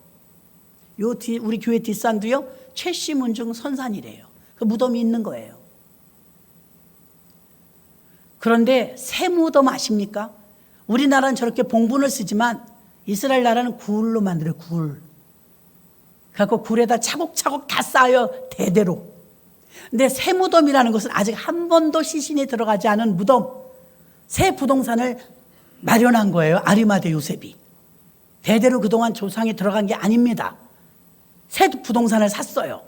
우리 교회 뒷산도요, 최씨 문중 선산이래요. 그 무덤이 있는 거예요. 그런데 새 무덤 아십니까? 우리나라는 저렇게 봉분을 쓰지만 이스라엘 나라는 굴로 만들어요. 굴. 그래서 굴에다 차곡차곡 다 쌓아요. 대대로. 근데 새 무덤이라는 것은 아직 한 번도 시신이 들어가지 않은 무덤, 새 부동산을 마련한 거예요. 아리마대 요셉이. 대대로 그동안 조상이 들어간 게 아닙니다. 새 부동산을 샀어요.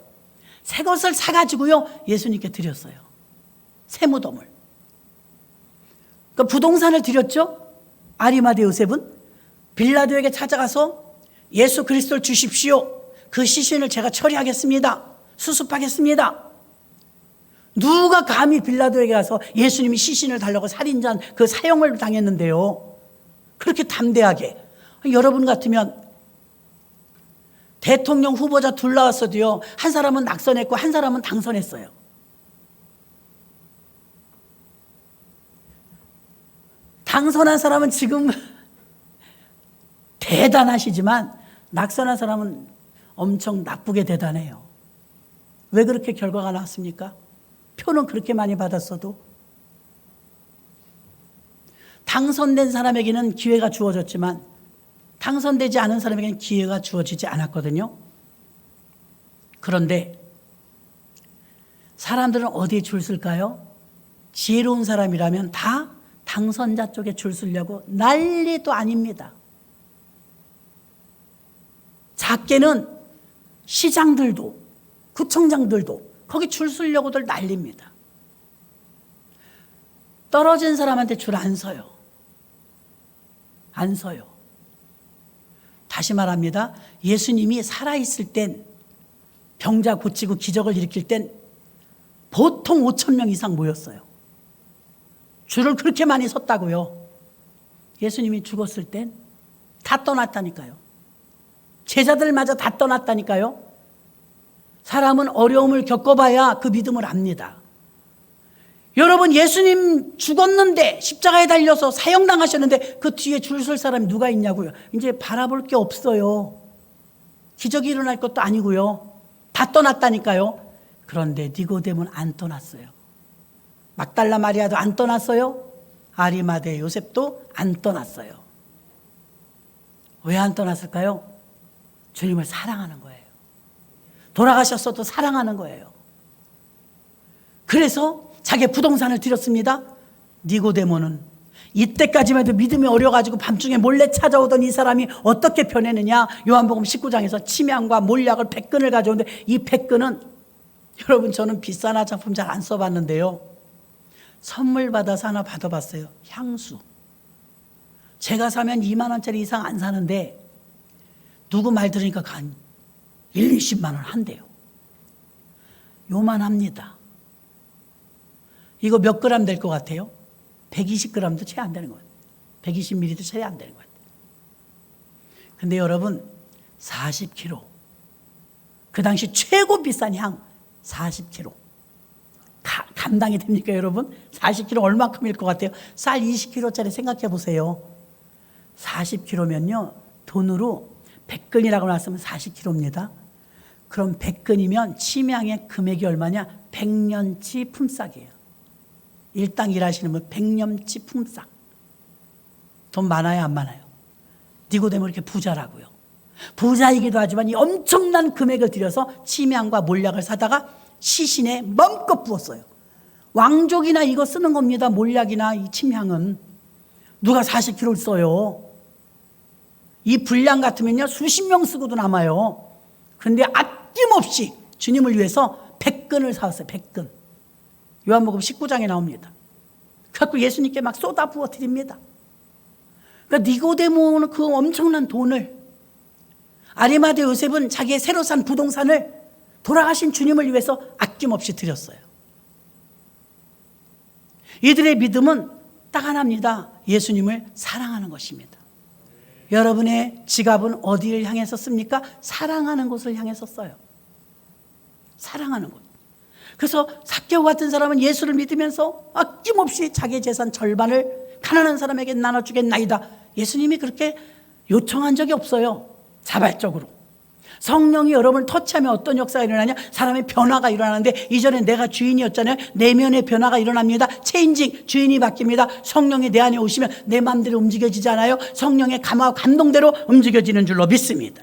새 것을 사가지고요, 예수님께 드렸어요. 새 무덤을. 그 부동산을 드렸죠. 아리마대 요셉은 빌라도에게 찾아가서 예수 그리스도를 주십시오. 그 시신을 제가 처리하겠습니다. 수습하겠습니다. 누가 감히 빌라도에게 가서 예수님이 시신을 달라고 살인자 그 사형을 당했는데요. 그렇게 담대하게. 여러분 같으면 대통령 후보자 둘 나왔어도요, 한 사람은 낙선했고 한 사람은 당선했어요. 당선한 사람은 지금 대단하시지만 낙선한 사람은 엄청 나쁘게 대단해요. 왜 그렇게 결과가 나왔습니까? 표는 그렇게 많이 받았어도. 당선된 사람에게는 기회가 주어졌지만 당선되지 않은 사람에게는 기회가 주어지지 않았거든요. 그런데 사람들은 어디에 줄 쓸까요? 지혜로운 사람이라면 다 당선자 쪽에 줄 서려고 난리도 아닙니다. 작게는 시장들도 구청장들도 거기 줄 서려고들 난립니다. 떨어진 사람한테 줄 안 서요. 안 서요. 다시 말합니다. 예수님이 살아있을 땐, 병자 고치고 기적을 일으킬 땐 보통 5,000명 이상 모였어요. 줄을 그렇게 많이 섰다고요. 예수님이 죽었을 땐 다 떠났다니까요. 제자들마저 다 떠났다니까요. 사람은 어려움을 겪어봐야 그 믿음을 압니다. 여러분, 예수님 죽었는데 십자가에 달려서 사형당하셨는데 그 뒤에 줄 설 사람이 누가 있냐고요. 이제 바라볼 게 없어요. 기적이 일어날 것도 아니고요. 다 떠났다니까요. 그런데 니고데모는 안 떠났어요. 막달라 마리아도 안 떠났어요. 아리마대 요셉도 안 떠났어요. 왜 안 떠났을까요? 주님을 사랑하는 거예요. 돌아가셨어도 사랑하는 거예요. 그래서 자기의 부동산을 드렸습니다. 니고데모는 이때까지만 해도 믿음이 어려가지고 밤중에 몰래 찾아오던 이 사람이 어떻게 변했느냐. 요한복음 19장에서 침향과 몰약을 100근을 가져오는데, 이 100근은 여러분, 저는 비싼 화장품 잘 안 써봤는데요, 선물 받아서 하나 받아봤어요. 향수. 제가 사면 2만 원짜리 이상 안 사는데 누구 말 들으니까 한 1, 20만 원 한대요. 요만합니다. 이거 몇 그램 될 것 같아요? 120g도 채 안 되는 것 같아요. 120ml도 채 안 되는 것 같아요. 근데 여러분, 40kg. 그 당시 최고 비싼 향 40kg. 감당이 됩니까, 여러분? 40kg 얼마큼일 것 같아요? 쌀 20kg짜리 생각해 보세요. 40kg면요, 돈으로 100근이라고 나왔으면 40kg입니다. 그럼 100근이면 침향의 금액이 얼마냐? 100년치 품삯이에요. 일당 일하시는 분 100년치 품삯. 돈 많아요, 안 많아요? 니고데모 이렇게 부자라고요. 부자이기도 하지만 이 엄청난 금액을 들여서 침향과 몰약을 사다가 시신에 맘껏 부었어요. 왕족이나 이거 쓰는 겁니다. 몰약이나 이 침향은. 누가 40kg를 써요? 이 분량 같으면요, 수십 명 쓰고도 남아요. 그런데 아낌없이 주님을 위해서 100근을 사왔어요. 100근. 요한복음 19장에 나옵니다. 그래서 예수님께 막 쏟아 부어 드립니다. 그러니까 니고데모는 그 엄청난 돈을, 아리마대 요셉은 자기의 새로 산 부동산을 돌아가신 주님을 위해서 아낌없이 드렸어요. 이들의 믿음은 딱 하나입니다. 예수님을 사랑하는 것입니다. 여러분의 지갑은 어디를 향해 섰습니까? 사랑하는 곳을 향해 섰어요. 사랑하는 곳. 그래서 삭개오 같은 사람은 예수를 믿으면서 아낌없이 자기 재산 절반을 가난한 사람에게 나눠주겠나이다. 예수님이 그렇게 요청한 적이 없어요. 자발적으로. 성령이 여러분을 터치하면 어떤 역사가 일어나냐? 사람의 변화가 일어나는데, 이전에 내가 주인이었잖아요. 내면의 변화가 일어납니다. 체인징, 주인이 바뀝니다. 성령이 내 안에 오시면 내 마음대로 움직여지지 않아요. 성령의 감화와 감동대로 움직여지는 줄로 믿습니다.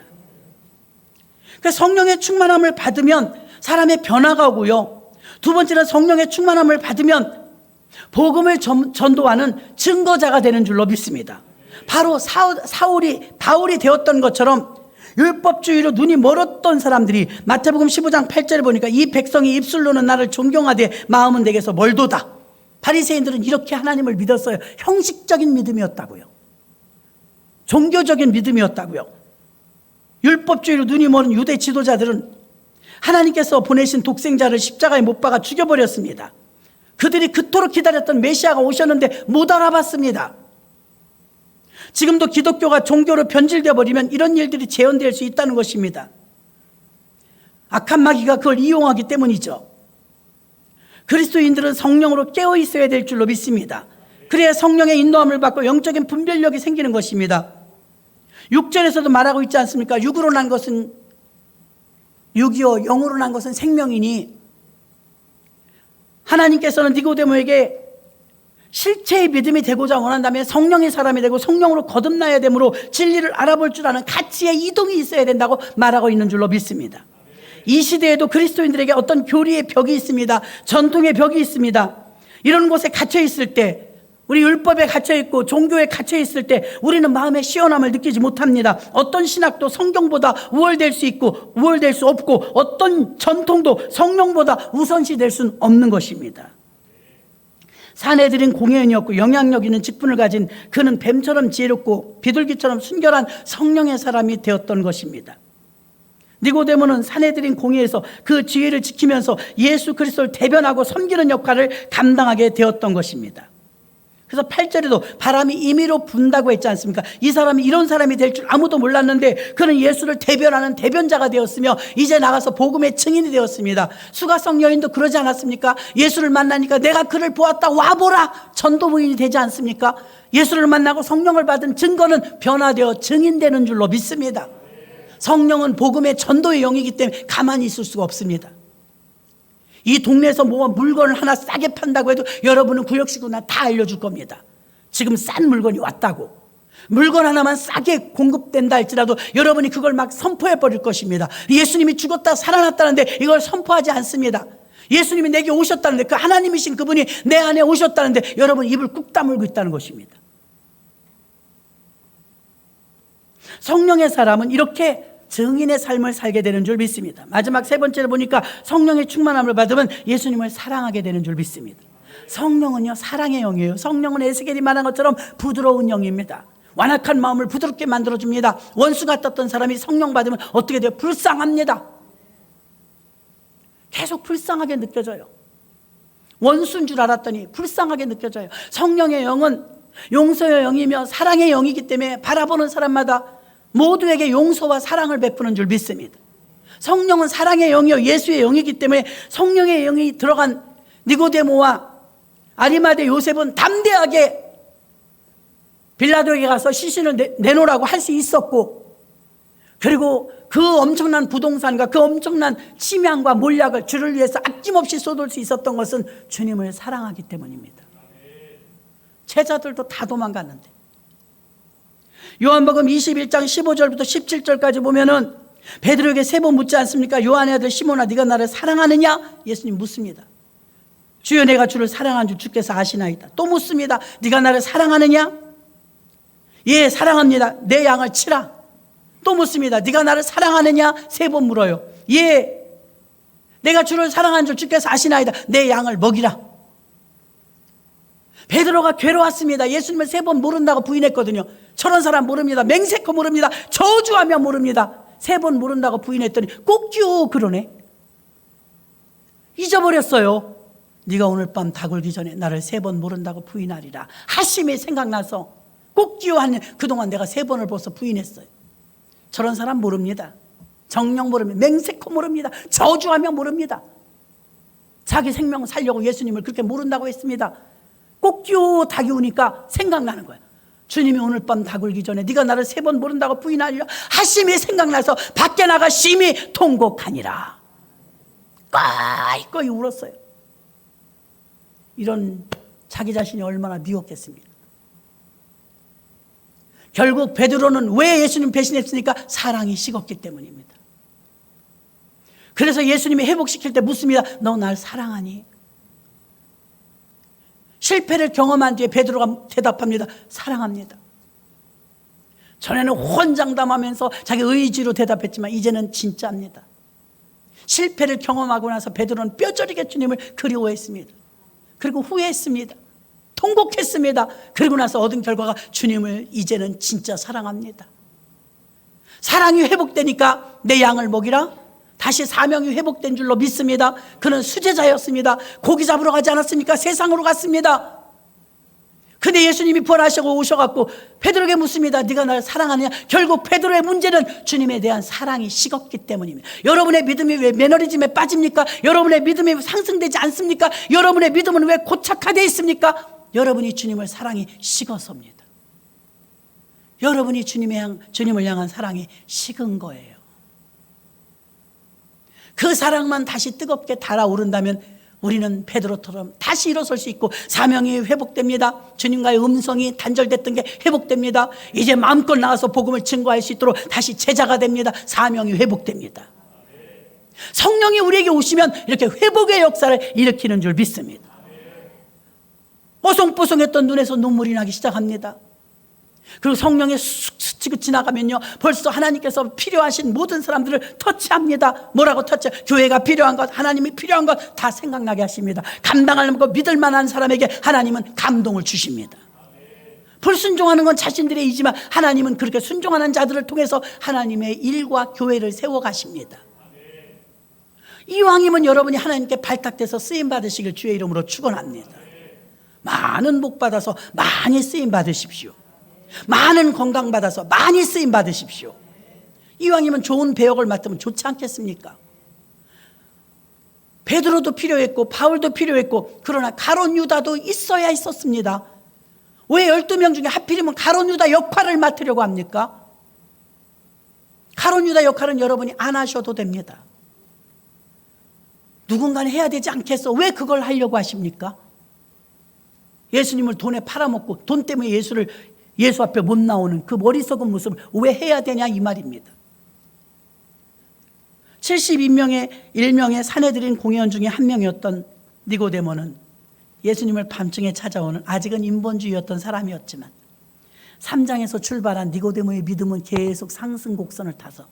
그래서 성령의 충만함을 받으면 사람의 변화가 오고요. 두 번째는 성령의 충만함을 받으면 복음을 전도하는 증거자가 되는 줄로 믿습니다. 바로 바울이 되었던 것처럼 율법주의로 눈이 멀었던 사람들이 마태복음 15장 8절을 보니까 이 백성이 입술로는 나를 존경하되 마음은 내게서 멀도다. 바리새인들은 이렇게 하나님을 믿었어요. 형식적인 믿음이었다고요. 종교적인 믿음이었다고요. 율법주의로 눈이 멀은 유대 지도자들은 하나님께서 보내신 독생자를 십자가에 못 박아 죽여버렸습니다. 그들이 그토록 기다렸던 메시아가 오셨는데 못 알아봤습니다. 지금도 기독교가 종교로 변질되어 버리면 이런 일들이 재현될 수 있다는 것입니다. 악한 마귀가 그걸 이용하기 때문이죠. 그리스도인들은 성령으로 깨어 있어야 될 줄로 믿습니다. 그래야 성령의 인도함을 받고 영적인 분별력이 생기는 것입니다. 6절에서도 말하고 있지 않습니까? 육으로 난 것은 육이요 영으로 난 것은 생명이니, 하나님께서는 니고데모에게 실체의 믿음이 되고자 원한다면 성령의 사람이 되고 성령으로 거듭나야 되므로 진리를 알아볼 줄 아는 가치의 이동이 있어야 된다고 말하고 있는 줄로 믿습니다. 이 시대에도 그리스도인들에게 어떤 교리의 벽이 있습니다. 전통의 벽이 있습니다. 이런 곳에 갇혀 있을 때, 우리 율법에 갇혀 있고 종교에 갇혀 있을 때 우리는 마음의 시원함을 느끼지 못합니다. 어떤 신학도 성경보다 우월될 수 있고 우월될 수 없고, 어떤 전통도 성령보다 우선시될 수는 없는 것입니다. 사내들인 공회원이었고 영향력 있는 직분을 가진 그는 뱀처럼 지혜롭고 비둘기처럼 순결한 성령의 사람이 되었던 것입니다. 니고데모는 사내들인 공회에서 그 지혜를 지키면서 예수 그리스도를 대변하고 섬기는 역할을 감당하게 되었던 것입니다. 그래서 8절에도 바람이 임의로 분다고 했지 않습니까? 이 사람이 이런 사람이 될 줄 아무도 몰랐는데 그는 예수를 대변하는 대변자가 되었으며 이제 나가서 복음의 증인이 되었습니다. 수가성 여인도 그러지 않았습니까? 예수를 만나니까 내가 그를 보았다, 와보라, 전도부인이 되지 않습니까? 예수를 만나고 성령을 받은 증거는 변화되어 증인되는 줄로 믿습니다. 성령은 복음의 전도의 영이기 때문에 가만히 있을 수가 없습니다. 이 동네에서 뭐 물건을 하나 싸게 판다고 해도 여러분은 구역식구나 다 알려줄 겁니다. 지금 싼 물건이 왔다고. 물건 하나만 싸게 공급된다 할지라도 여러분이 그걸 막 선포해 버릴 것입니다. 예수님이 죽었다 살아났다는데 이걸 선포하지 않습니다. 예수님이 내게 오셨다는데, 그 하나님이신 그분이 내 안에 오셨다는데 여러분 입을 꾹 다물고 있다는 것입니다. 성령의 사람은 이렇게 증인의 삶을 살게 되는 줄 믿습니다. 마지막 세 번째를 보니까 성령의 충만함을 받으면 예수님을 사랑하게 되는 줄 믿습니다. 성령은요 사랑의 영이에요. 성령은 에스겔이 말한 것처럼 부드러운 영입니다. 완악한 마음을 부드럽게 만들어줍니다. 원수 같았던 사람이 성령 받으면 어떻게 돼요? 불쌍합니다. 계속 불쌍하게 느껴져요. 원수인 줄 알았더니 불쌍하게 느껴져요. 성령의 영은 용서의 영이며 사랑의 영이기 때문에 바라보는 사람마다 모두에게 용서와 사랑을 베푸는 줄 믿습니다. 성령은 사랑의 영이요 예수의 영이기 때문에 성령의 영이 들어간 니고데모와 아리마대 요셉은 담대하게 빌라도에게 가서 시신을 내놓으라고 할 수 있었고, 그리고 그 엄청난 부동산과 그 엄청난 침향과 몰약을 주를 위해서 아낌없이 쏟을 수 있었던 것은 주님을 사랑하기 때문입니다. 제자들도 다 도망갔는데, 요한복음 21장 15절부터 17절까지 보면은 베드로에게 세 번 묻지 않습니까? 요한의 아들 시몬아, 네가 나를 사랑하느냐? 예수님 묻습니다. 주여, 내가 주를 사랑한 줄 주께서 아시나이다. 또 묻습니다. 네가 나를 사랑하느냐? 예, 사랑합니다. 내 양을 치라. 또 묻습니다. 네가 나를 사랑하느냐? 세 번 물어요. 예, 내가 주를 사랑한 줄 주께서 아시나이다. 내 양을 먹이라. 베드로가 괴로웠습니다. 예수님을 3번 모른다고 부인했거든요. 저런 사람 모릅니다. 맹세코 모릅니다. 저주하며 모릅니다. 3번 모른다고 부인했더니 꼭지요 그러네. 잊어버렸어요. 네가 오늘 밤 다 굴기 전에 나를 3번 모른다고 부인하리라 하심이 생각나서 꼭지요 하는, 그동안 내가 3번을 벌써 부인했어요. 저런 사람 모릅니다. 정녕 모릅니다. 맹세코 모릅니다. 저주하며 모릅니다. 자기 생명 살려고 예수님을 그렇게 모른다고 했습니다. 꼭지요 닭이 우니까 생각나는 거야. 주님이 오늘 밤 다 굴기 전에 네가 나를 3번 모른다고 부인하리라 하심이 생각나서 밖에 나가 심히 통곡하니라. 꽈이꽈이 울었어요. 이런 자기 자신이 얼마나 미웠겠습니까? 결국 베드로는 왜 예수님 배신했습니까? 사랑이 식었기 때문입니다. 그래서 예수님이 회복시킬 때 묻습니다. 너 날 사랑하니? 실패를 경험한 뒤에 베드로가 대답합니다. 사랑합니다. 전에는 혼장담하면서 자기 의지로 대답했지만 이제는 진짜입니다. 실패를 경험하고 나서 베드로는 뼈저리게 주님을 그리워했습니다. 그리고 후회했습니다. 통곡했습니다. 그리고 나서 얻은 결과가 주님을 이제는 진짜 사랑합니다. 사랑이 회복되니까 내 양을 먹이라 다시 사명이 회복된 줄로 믿습니다. 그는 수제자였습니다. 고기 잡으러 가지 않았습니까? 세상으로 갔습니다. 근데 예수님이 부활하시고 오셔갖고 베드로에게 묻습니다. 네가 나를 사랑하느냐? 결국 베드로의 문제는 주님에 대한 사랑이 식었기 때문입니다. 여러분의 믿음이 왜 매너리즘에 빠집니까? 여러분의 믿음이 상승되지 않습니까? 여러분의 믿음은 왜 고착화되어 있습니까? 여러분이 주님을 사랑이 식어서입니다. 여러분이 주님을 향한 사랑이 식은 거예요. 그 사랑만 다시 뜨겁게 달아오른다면 우리는 베드로처럼 다시 일어설 수 있고 사명이 회복됩니다. 주님과의 음성이 단절됐던 게 회복됩니다. 이제 마음껏 나가서 복음을 증거할 수 있도록 다시 제자가 됩니다. 사명이 회복됩니다. 성령이 우리에게 오시면 이렇게 회복의 역사를 일으키는 줄 믿습니다. 뽀송뽀송했던 눈에서 눈물이 나기 시작합니다. 그리고 성령이 쑥 지나가면요 벌써 하나님께서 필요하신 모든 사람들을 터치합니다. 뭐라고 터치? 교회가 필요한 것, 하나님이 필요한 것 다 생각나게 하십니다. 감당할 거 믿을 만한 사람에게 하나님은 감동을 주십니다. 불순종하는 건 자신들의 이지만 하나님은 그렇게 순종하는 자들을 통해서 하나님의 일과 교회를 세워가십니다. 이왕이면 여러분이 하나님께 발탁돼서 쓰임받으시길 주의 이름으로 축원합니다. 많은 복 받아서 많이 쓰임 받으십시오. 많은 건강 받아서 많이 쓰임 받으십시오. 이왕이면 좋은 배역을 맡으면 좋지 않겠습니까? 베드로도 필요했고 바울도 필요했고 그러나 가룟 유다도 있어야 있었습니다. 왜 12명 중에 하필이면 가룟 유다 역할을 맡으려고 합니까? 가룟 유다 역할은 여러분이 안 하셔도 됩니다. 누군가는 해야 되지 않겠어? 왜 그걸 하려고 하십니까? 예수님을 돈에 팔아먹고 돈 때문에 예수 앞에 못 나오는 그 머리 썩은 모습을 왜 해야 되냐 이 말입니다. 72명의 1명의 사내들인 공회원 중에 한 명이었던 니고데모는 예수님을 밤중에 찾아오는 아직은 인본주의였던 사람이었지만 3장에서 출발한 니고데모의 믿음은 계속 상승 곡선을 타서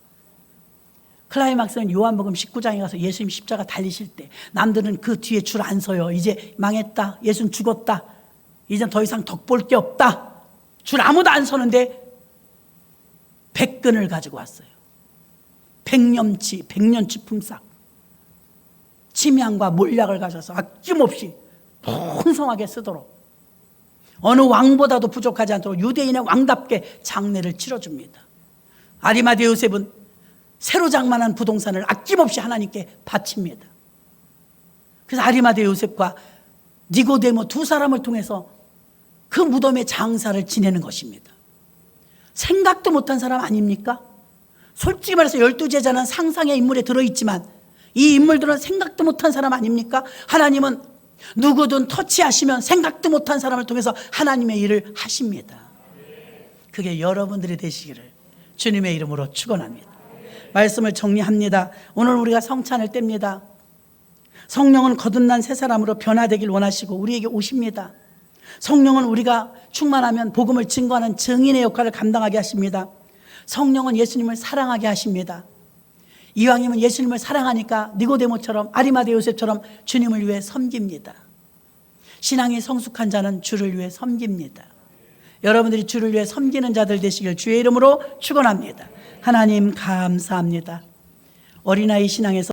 클라이막스는 요한복음 19장에 가서 예수님 십자가 달리실 때 남들은 그 뒤에 줄 안 서요. 이제 망했다. 예수는 죽었다. 이젠 더 이상 덕볼 게 없다. 줄 아무도 안 서는데 100근을 가지고 왔어요. 100년치 품삯. 침향과 몰약을 가져서 아낌없이 풍성하게 쓰도록 어느 왕보다도 부족하지 않도록 유대인의 왕답게 장례를 치러줍니다. 아리마대 요셉은 새로 장만한 부동산을 아낌없이 하나님께 바칩니다. 그래서 아리마대 요셉과 니고데모 두 사람을 통해서 그 무덤의 장사를 지내는 것입니다. 생각도 못한 사람 아닙니까? 솔직히 말해서 12제자는 상상의 인물에 들어있지만 이 인물들은 생각도 못한 사람 아닙니까? 하나님은 누구든 터치하시면 생각도 못한 사람을 통해서 하나님의 일을 하십니다. 그게 여러분들이 되시기를 주님의 이름으로 축원합니다. 말씀을 정리합니다. 오늘 우리가 성찬을 뗍니다. 성령은 거듭난 새 사람으로 변화되길 원하시고 우리에게 오십니다. 성령은 우리가 충만하면 복음을 증거하는 증인의 역할을 감당하게 하십니다. 성령은 예수님을 사랑하게 하십니다. 이왕이면 예수님을 사랑하니까 니고데모처럼 아리마대 요셉처럼 주님을 위해 섬깁니다. 신앙이 성숙한 자는 주를 위해 섬깁니다. 여러분들이 주를 위해 섬기는 자들 되시길 주의 이름으로 축원합니다. 하나님 감사합니다. 어린아이 신앙에서